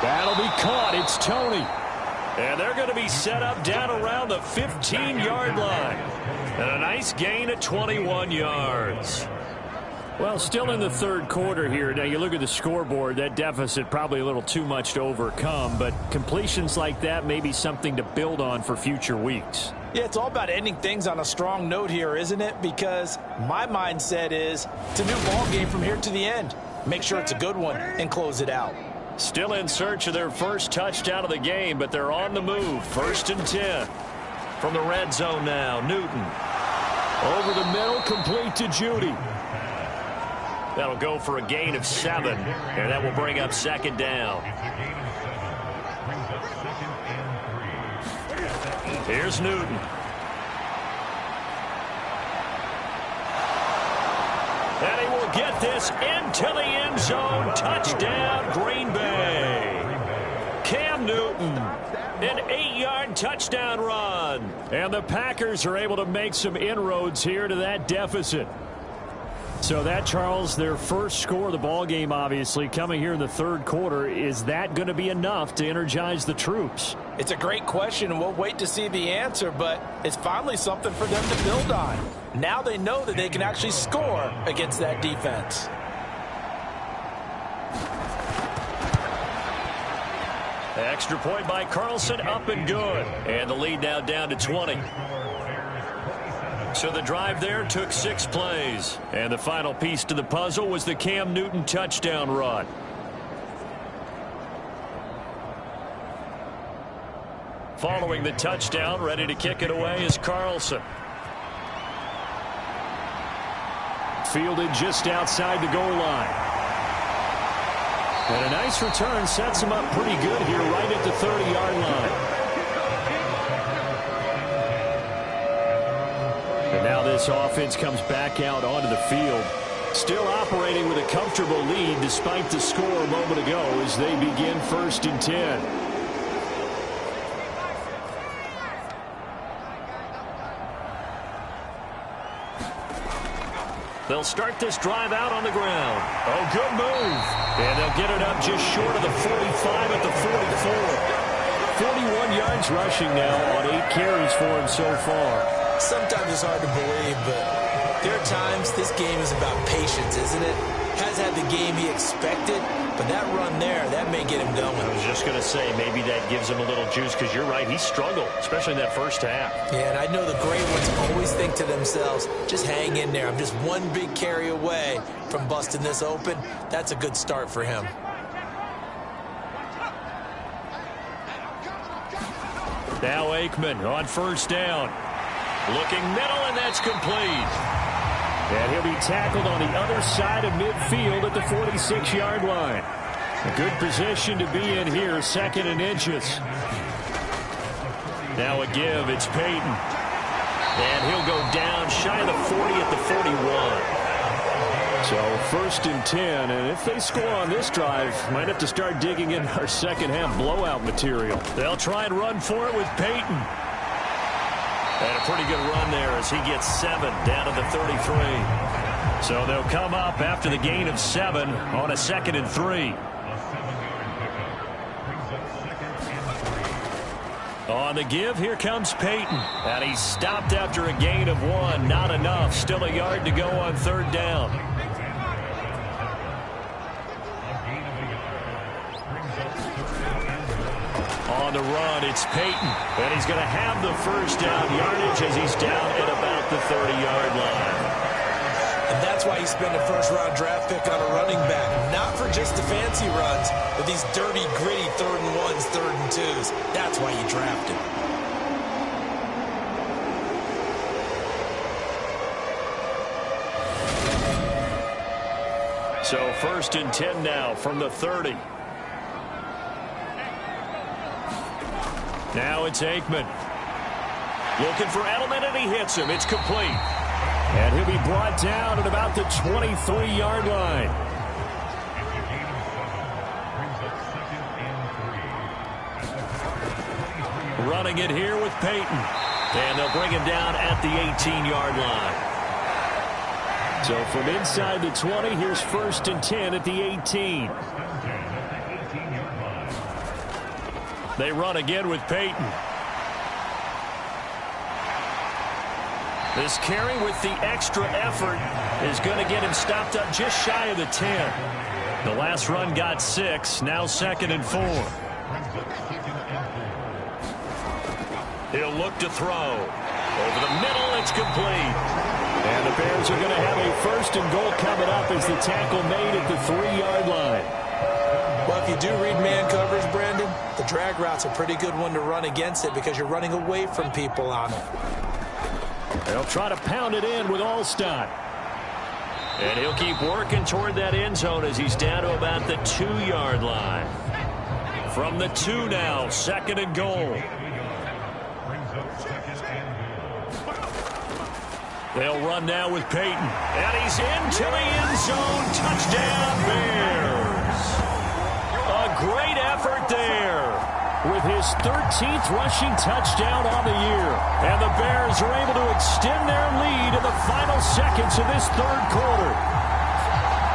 That'll be caught, it's Tony. And they're going to be set up down around the 15-yard line. And a nice gain of 21 yards. Well, still in the third quarter here. Now, you look at the scoreboard, that deficit probably a little too much to overcome, but completions like that may be something to build on for future weeks. Yeah, it's all about ending things on a strong note here, isn't it? Because my mindset is it's a new ball game from here to the end. Make sure it's a good one and close it out. Still in search of their first touchdown of the game, but they're on the move. 1st and 10. From the red zone now, Newton. Over the middle, complete to Judy. That'll go for a gain of 7, and that will bring up second down. Here's Newton. And he will get this into the end zone. Touchdown, Green Bay. Cam Newton, an 8-yard touchdown run. And the Packers are able to make some inroads here to that deficit. So that, Charles, their first score of the ball game, obviously, coming here in the third quarter. Is that going to be enough to energize the troops? It's a great question, and we'll wait to see the answer, but it's finally something for them to build on. Now they know that they can actually score against that defense. Extra point by Carlson, up and good. And the lead now down to 20. So the drive there took 6 plays. And the final piece to the puzzle was the Cam Newton touchdown run. Following the touchdown, ready to kick it away is Carlson. Fielded just outside the goal line. And a nice return sets him up pretty good here right at the 30-yard line. And now this offense comes back out onto the field. Still operating with a comfortable lead despite the score a moment ago as they begin 1st and 10. They'll start this drive out on the ground. Oh, good move. And they'll get it up just short of the 45 at the 44. 41 yards rushing now on 8 carries for him so far. Sometimes it's hard to believe, but there are times this game is about patience, isn't it? Has had the game he expected, but that run there, that may get him going. I was just going to say, maybe that gives him a little juice, because you're right, he struggled, especially in that first half. Yeah, and I know the great ones always think to themselves, just hang in there. I'm just one big carry away from busting this open. That's a good start for him. Now Aikman on first down. Looking middle, and that's complete. And he'll be tackled on the other side of midfield at the 46-yard line. A good position to be in here, 2nd and inches. Now a give, it's Peyton. And he'll go down shy of the 40 at the 41. So 1st and 10, and if they score on this drive, might have to start digging in our second half blowout material. They'll try and run for it with Peyton. And a pretty good run there as he gets 7 down to the 33. So they'll come up after the gain of 7 on a 2nd and 3. On the give, here comes Peyton. And he's stopped after a gain of 1. Not enough. Still a yard to go on third down. On the run, it's Peyton. And he's going to have the first down yardage as he's down at about the 30-yard line. And that's why you spend a first-round draft pick on a running back. Not for just the fancy runs, but these dirty, gritty 3rd and 1s, 3rd and 2s. That's why you draft him. So 1st and 10 now from the 30. Now it's Aikman. Looking for Edelman, and he hits him. It's complete. And he'll be brought down at about the 23-yard line. Running it here with Peyton. And they'll bring him down at the 18-yard line. So from inside the 20, here's 1st and 10 at the 18. They run again with Peyton. This carry with the extra effort is going to get him stopped up just shy of the 10. The last run got 6. Now 2nd and 4. He'll look to throw. Over the middle, it's complete. And the Bears are going to have a 1st and goal coming up as the tackle made at the 3-yard line. Well, if you do read man coverage, Brandon, the drag route's a pretty good one to run against it because you're running away from people on it. They'll try to pound it in with Allstott. And he'll keep working toward that end zone as he's down to about the 2-yard line. From the 2 now, 2nd and goal. They'll run now with Peyton. And he's into the end zone. Touchdown, Bears. A great effort there with his 13th rushing touchdown on the year. And the Bears are able to extend their lead in the final seconds of this 3rd quarter.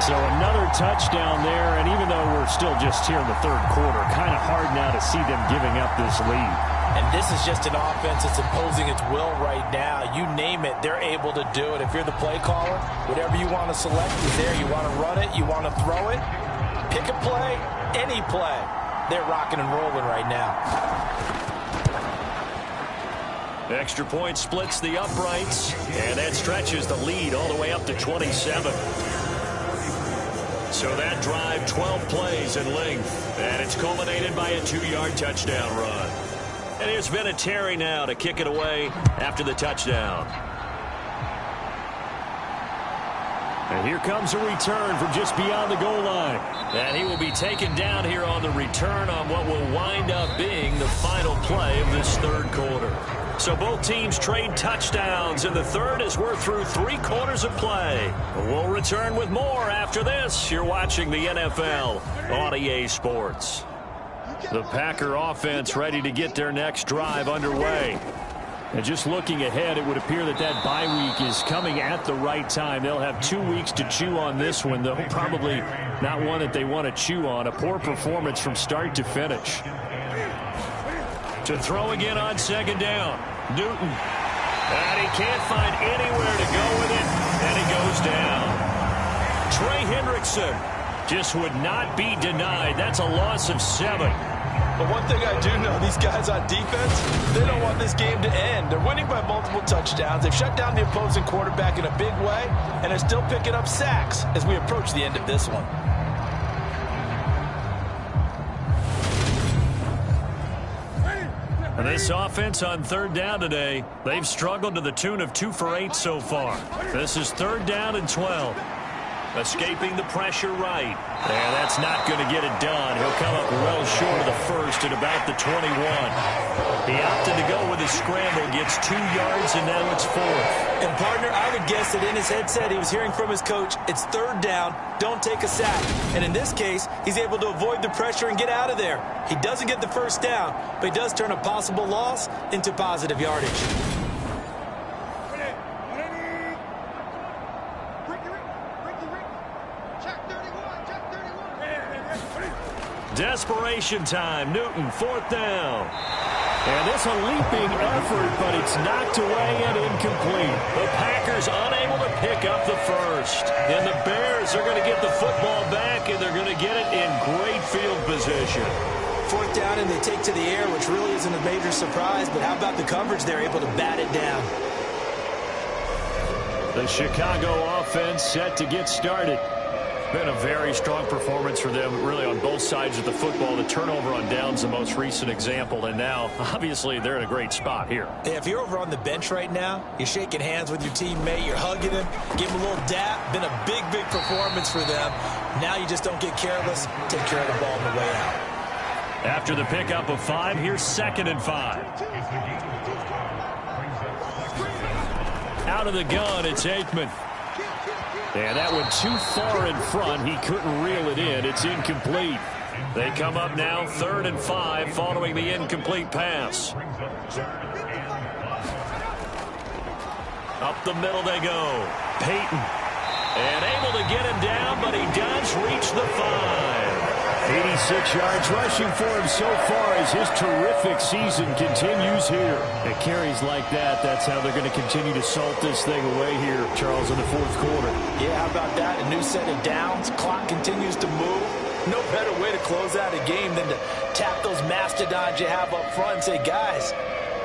So another touchdown there, and even though we're still just here in the 3rd quarter, kind of hard now to see them giving up this lead. And this is just an offense that's imposing its will right now. You name it, they're able to do it. If you're the play caller, whatever you want to select is there. You want to run it, you want to throw it, pick a play, any play. They're rocking and rolling right now. Extra point splits the uprights, and that stretches the lead all the way up to 27. So that drive, 12 plays in length, and it's culminated by a 2-yard touchdown run. And here's Vinatieri now to kick it away after the touchdown. And here comes a return from just beyond the goal line. And he will be taken down here on the return on what will wind up being the final play of this 3rd quarter. So both teams trade touchdowns in the 3rd as we're through 3 quarters of play. We'll return with more after this. You're watching the NFL on EA Sports. The Packer offense ready to get their next drive underway. And just looking ahead, it would appear that that bye week is coming at the right time. They'll have 2 weeks to chew on this one, though probably not one that they want to chew on. A poor performance from start to finish. To throw again on 2nd down. Newton. And he can't find anywhere to go with it. And he goes down. Trey Hendrickson just would not be denied. That's a loss of 7. But one thing I do know, these guys on defense, they don't want this game to end. They're winning by multiple touchdowns. They've shut down the opposing quarterback in a big way, and they're still picking up sacks as we approach the end of this one. And this offense on 3rd down today, they've struggled to the tune of 2 for 8 so far. This is 3rd down and 12. Escaping the pressure right. And that's not going to get it done. He'll come up well short of the 1st at about the 21. He opted to go with his scramble, gets 2 yards, and now it's 4th. And, partner, I would guess that in his headset he was hearing from his coach, it's 3rd down, don't take a sack. And in this case, he's able to avoid the pressure and get out of there. He doesn't get the 1st down, but he does turn a possible loss into positive yardage. Desperation time. Newton, 4th down. And this a leaping effort, but it's knocked away and incomplete. The Packers unable to pick up the first. And the Bears are going to get the football back, and they're going to get it in great field position. Fourth down, and they take to the air, which really isn't a major surprise. But how about the coverage? They're able to bat it down. The Chicago offense set to get started. Been a very strong performance for them, really, on both sides of the football. The turnover on downs, the most recent example, and now, obviously, they're in a great spot here. Yeah, if you're over on the bench right now, you're shaking hands with your teammate, you're hugging him, give him a little dap. Been a big, big performance for them. Now you just don't get careless. Take care of the ball on the way out. After the pickup of 5, here's 2nd and 5. Out of the gun, it's Aikman. And that went too far in front. He couldn't reel it in. It's incomplete. They come up now 3rd and 5 following the incomplete pass. Up the middle they go. Peyton. And able to get him down, but he does reach the 5. 86 yards rushing for him so far as his terrific season continues here. It carries like that. That's how they're going to continue to salt this thing away here, Charles, in the 4th quarter. Yeah, how about that? A new set of downs. Clock continues to move. No better way to close out a game than to tap those mastodons you have up front and say, guys,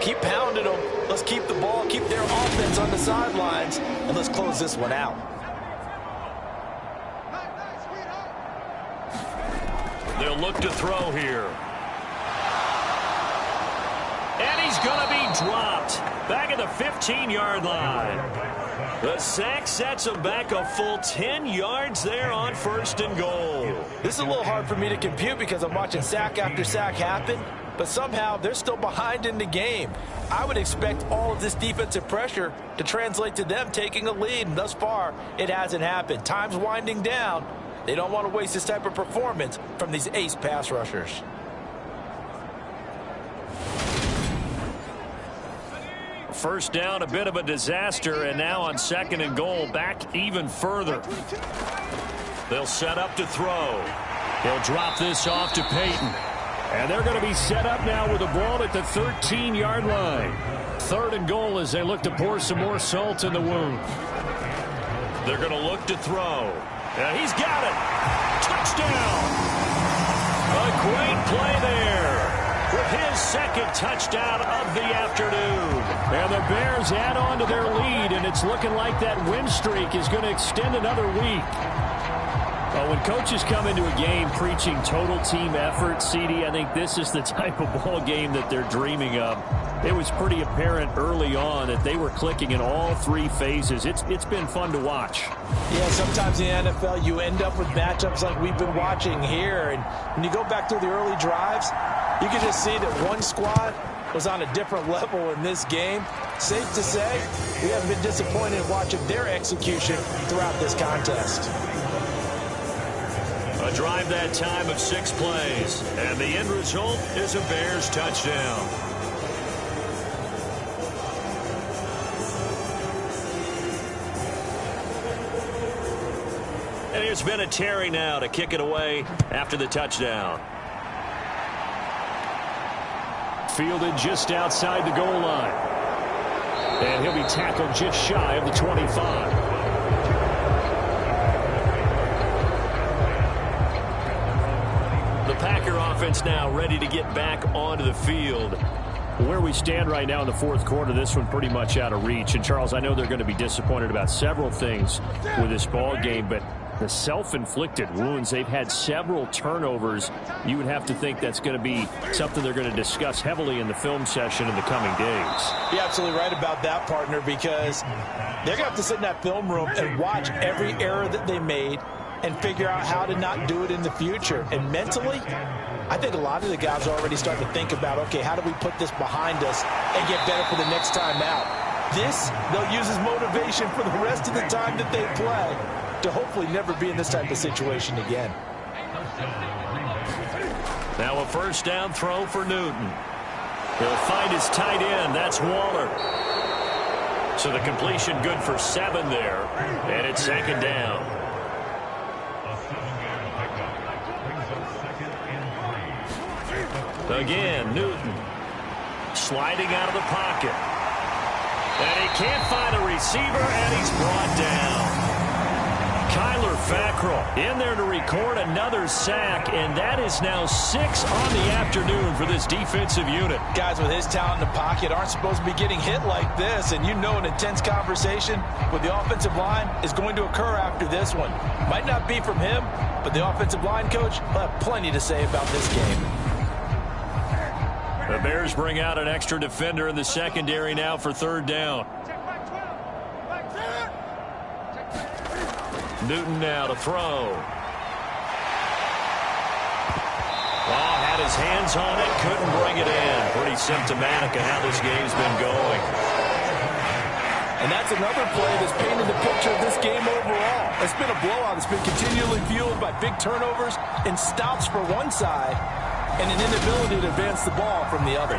keep pounding them. Let's keep the ball, keep their offense on the sidelines, and let's close this one out. They'll look to throw here. And he's going to be dropped. Back at the 15-yard line. The sack sets him back a full 10 yards there on 1st and goal. This is a little hard for me to compute because I'm watching sack after sack happen, but somehow they're still behind in the game. I would expect all of this defensive pressure to translate to them taking a lead, and thus far, it hasn't happened. Time's winding down. They don't want to waste this type of performance from these ace pass rushers. First down, a bit of a disaster, and now on 2nd and goal, back even further. They'll set up to throw. He'll drop this off to Peyton. And they're going to be set up now with the ball at the 13-yard line. 3rd and goal as they look to pour some more salt in the wound. They're going to look to throw. And he's got it. Touchdown. A great play there with his 2nd touchdown of the afternoon. And the Bears add on to their lead, and it's looking like that win streak is going to extend another week. Well, when coaches come into a game preaching total team effort, CD, I think this is the type of ball game that they're dreaming of. It was pretty apparent early on that they were clicking in all 3 phases. It's been fun to watch. Yeah, sometimes in the NFL you end up with matchups like we've been watching here. And when you go back through the early drives, you can just see that one squad was on a different level in this game. Safe to say, we haven't been disappointed in watching their execution throughout this contest. A drive that time of 6 plays, and the end result is a Bears touchdown. And here's Vinatieri now to kick it away after the touchdown. Fielded just outside the goal line. And he'll be tackled just shy of the 25. The Packer offense now ready to get back onto the field. Where we stand right now in the 4th quarter, this one pretty much out of reach. And, Charles, I know they're going to be disappointed about several things with this ball game, but the self-inflicted wounds, they've had several turnovers. You would have to think that's going to be something they're going to discuss heavily in the film session in the coming days. You're absolutely right about that, partner, because they're going to have to sit in that film room and watch every error that they made and figure out how to not do it in the future. And mentally, I think a lot of the guys are already starting to think about, okay, how do we put this behind us and get better for the next time out? This, they'll use as motivation for the rest of the time that they play to hopefully never be in this type of situation again. Now a first down throw for Newton. He'll find his tight end. That's Waller. So the completion good for 7 there. And it's 2nd down. Again, Newton. sliding out of the pocket. And he can't find a receiver, and he's brought down. Kyler Fackrell in there to record another sack, and that is now 6 on the afternoon for this defensive unit. Guys with his talent in the pocket aren't supposed to be getting hit like this, and you know an intense conversation with the offensive line is going to occur after this one. Might not be from him, but the offensive line coach will have plenty to say about this game. The Bears bring out an extra defender in the secondary now for 3rd down. Newton now to throw. Oh, had his hands on it, couldn't bring it in. Pretty symptomatic of how this game's been going. And that's another play that's painted the picture of this game overall. It's been a blowout. It's been continually fueled by big turnovers and stops for one side and an inability to advance the ball from the other.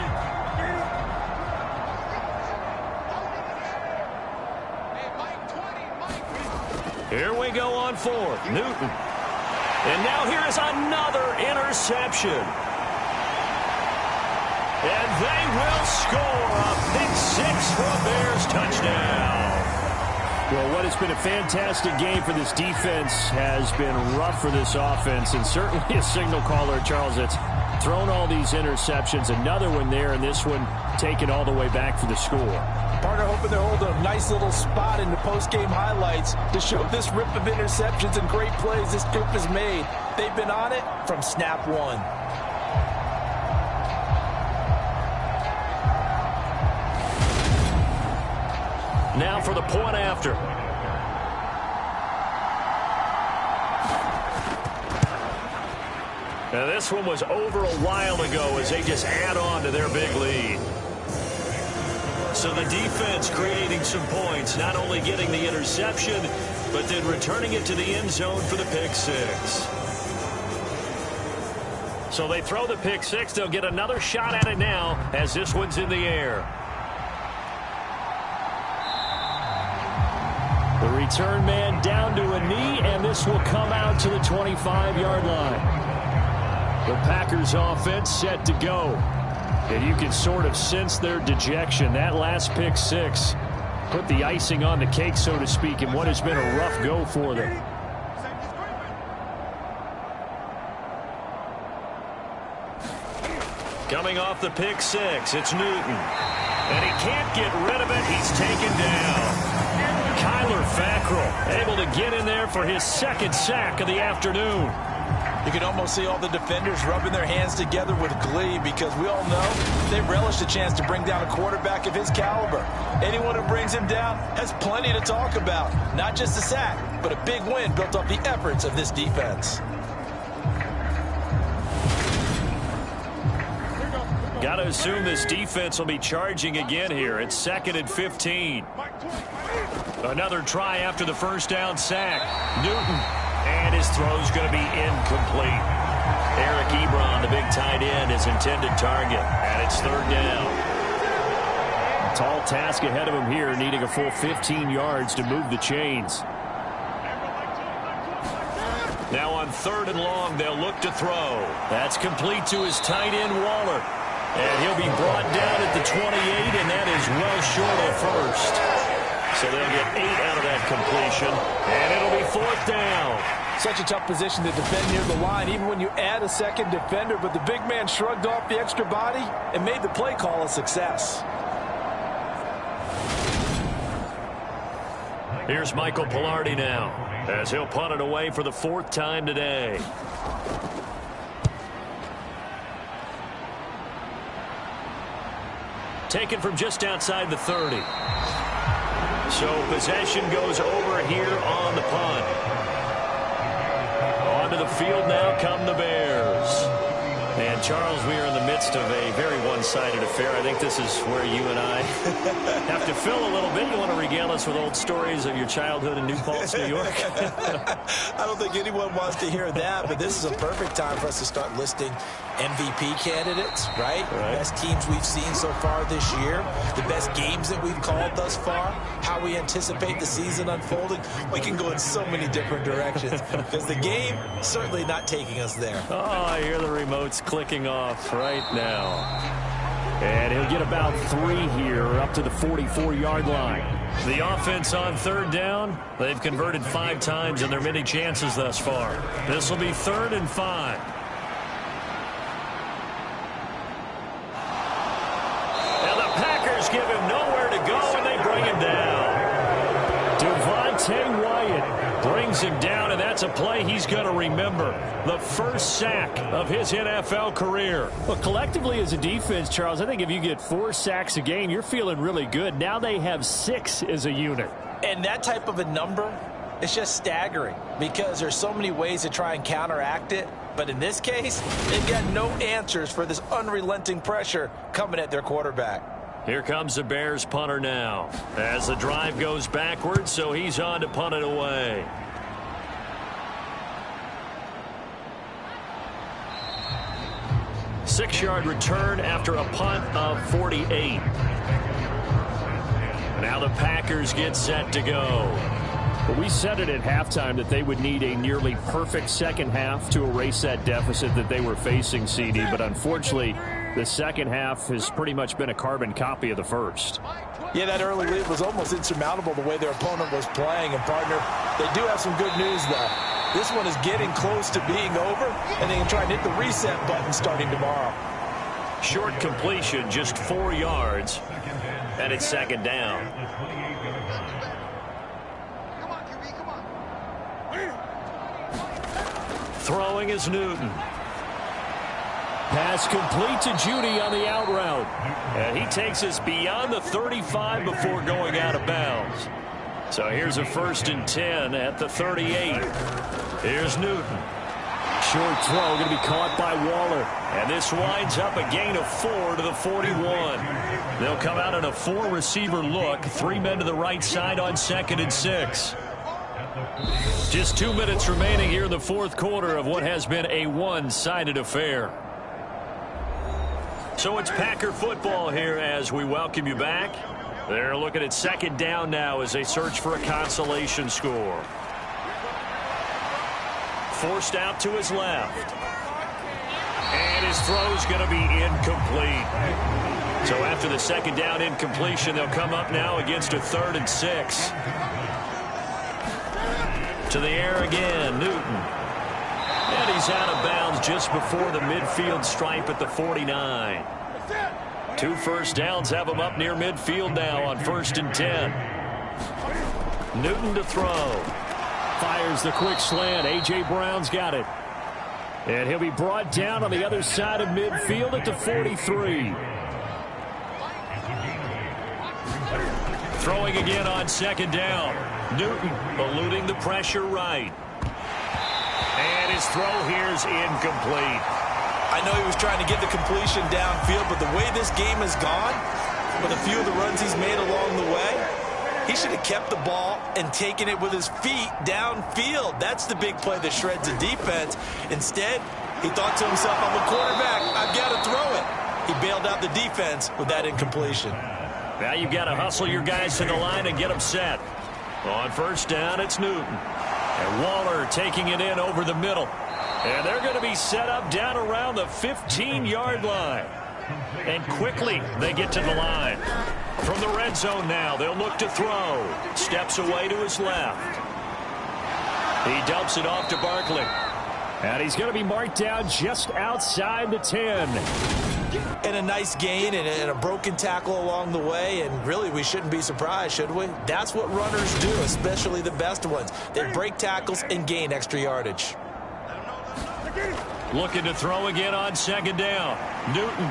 Here we go on 4th. Newton. And now here is another interception. And they will score a pick 6 for a Bears touchdown. Well, what has been a fantastic game for this defense has been rough for this offense, and certainly a signal caller, Charles, that's thrown all these interceptions. Another one there, and this one taken all the way back for the score. Partner hoping they're holding a nice little spot in the post-game highlights to show this rip of interceptions and great plays this group has made. They've been on it from snap one. Now for the point after. Now this one was over a while ago as they just add on to their big lead. So the defense creating some points, not only getting the interception, but then returning it to the end zone for the pick 6. So they throw the pick 6. They'll get another shot at it now as this one's in the air. The return man down to a knee, and this will come out to the 25-yard line. The Packers offense set to go. And you can sort of sense their dejection. That last pick 6 put the icing on the cake, so to speak, in what has been a rough go for them. Coming off the pick 6, it's Newton. And he can't get rid of it. He's taken down. Kyler Fackrell able to get in there for his 2nd sack of the afternoon. You can almost see all the defenders rubbing their hands together with glee because we all know they relish the chance to bring down a quarterback of his caliber. Anyone who brings him down has plenty to talk about. Not just a sack, but a big win built off the efforts of this defense. Got to assume this defense will be charging again here. It's 2nd and 15. Another try after the first down sack. Newton. And his throw's going to be incomplete. Eric Ebron, the big tight end, his intended target. And it's 3rd down. A tall task ahead of him here, needing a full 15 yards to move the chains. Now on 3rd and long, they'll look to throw. That's complete to his tight end, Waller. And he'll be brought down at the 28, and that is well short of first. So they'll get 8 out of that completion, and it'll be 4th down. Such a tough position to defend near the line, even when you add a 2nd defender, but the big man shrugged off the extra body and made the play call a success. Here's Michael Pilardi now, as he'll punt it away for the 4th time today. Taken from just outside the 30. So possession goes over here on the punt. Onto the field now come the Bears. And Charles, we are in the midst of a very one-sided affair. I think this is where you and I have to fill a little bit. You want to regale us with old stories of your childhood in New Paltz, New York? I don't think anyone wants to hear that, but this is a perfect time for us to start listing MVP candidates, right? Best teams we've seen so far this year, the best games that we've called thus far, how we anticipate the season unfolding. We can go in so many different directions because the game certainly not taking us there. Oh, I hear the remotes clicking off right now. And he'll get about 3 here up to the 44-yard line. The offense on third down, they've converted 5 times in their many chances thus far. This will be 3rd and 5. And the Packers give him nowhere to go, and they bring him down. Devontae Wyatt brings him down, and that's a play he's going to remember. The first sack of his NFL career. Well, collectively as a defense, Charles, I think if you get 4 sacks a game, you're feeling really good. Now they have 6 as a unit. And that type of a number, it's just staggering because there's so many ways to try and counteract it. But in this case, they've got no answers for this unrelenting pressure coming at their quarterback. Here comes the Bears punter now as the drive goes backwards, so he's on to punt it away. Six-yard return after a punt of 48. Now the Packers get set to go. Well, we said it at halftime that they would need a nearly perfect second half to erase that deficit that they were facing, CD. But unfortunately, the second half has pretty much been a carbon copy of the first. Yeah, that early lead was almost insurmountable the way their opponent was playing. And, partner, they do have some good news, though. This one is getting close to being over, and they can try and hit the reset button starting tomorrow. Short completion, just 4 yards, and it's second down. Throwing is Newton. Pass complete to Judy on the out route. And he takes us beyond the 35 before going out of bounds. So here's a 1st and 10 at the 38. Here's Newton. Short throw going to be caught by Waller. And this winds up a gain of 4 to the 41. They'll come out in a 4-receiver look. 3 men to the right side on 2nd and 6. Just 2 minutes remaining here in the fourth quarter of what has been a one-sided affair. So it's Packer football here as we welcome you back. They're looking at second down now as they search for a consolation score. Forced out to his left. And his throw's going to be incomplete. So after the second down incompletion, they'll come up now against a 3rd and 6. To the air again, Newton. And he's out of bounds just before the midfield stripe at the 49. 2 first downs have him up near midfield now on 1st and 10. Newton to throw. Fires the quick slant. A.J. Brown's got it. And he'll be brought down on the other side of midfield at the 43. Throwing again on second down. Newton eluding the pressure right. And his throw here's incomplete. I know he was trying to get the completion downfield, but the way this game has gone, with a few of the runs he's made along the way, he should have kept the ball and taken it with his feet downfield. That's the big play that shreds the defense. Instead, he thought to himself, I'm a quarterback, I've got to throw it. He bailed out the defense with that incompletion. Now you've got to hustle your guys to the line and get them set. On first down, it's Newton. And Waller taking it in over the middle. And they're going to be set up down around the 15-yard line. And quickly they get to the line. From the red zone now, they'll look to throw. Steps away to his left. He dumps it off to Barkley. And he's going to be marked down just outside the 10. And a nice gain and a broken tackle along the way. And really, we shouldn't be surprised, should we? That's what runners do, especially the best ones. They break tackles and gain extra yardage. Looking to throw again on second down. Newton.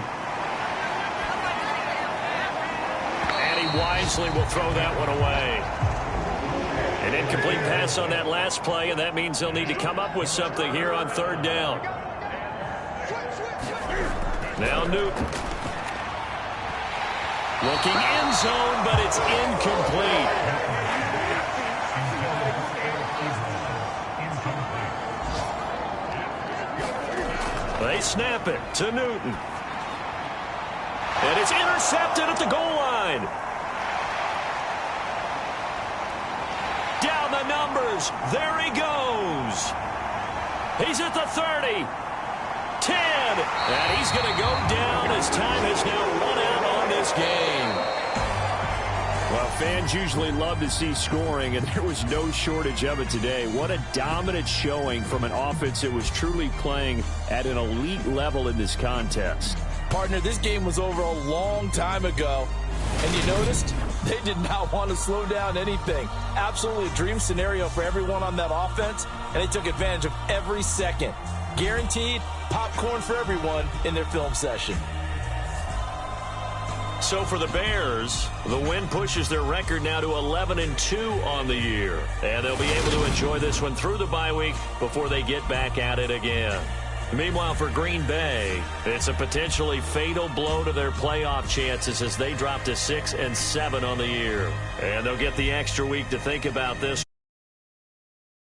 And he wisely will throw that one away. An incomplete pass on that last play, and that means they'll need to come up with something here on third down. Now Newton. Looking end zone, but it's incomplete. They snap it to Newton. And it's intercepted at the goal line. Down the numbers. There he goes. He's at the 30. 10. And he's going to go down as time has now run this game. Well, fans usually love to see scoring, and there was no shortage of it today. What a dominant showing from an offense that was truly playing at an elite level in this contest. Partner, this game was over a long time ago, and you noticed they did not want to slow down anything. Absolutely a dream scenario for everyone on that offense, and they took advantage of every second. Guaranteed popcorn for everyone in their film session. So for the Bears, the win pushes their record now to 11-2 on the year. And they'll be able to enjoy this one through the bye week before they get back at it again. Meanwhile, for Green Bay, it's a potentially fatal blow to their playoff chances as they drop to 6-7 on the year. And they'll get the extra week to think about this.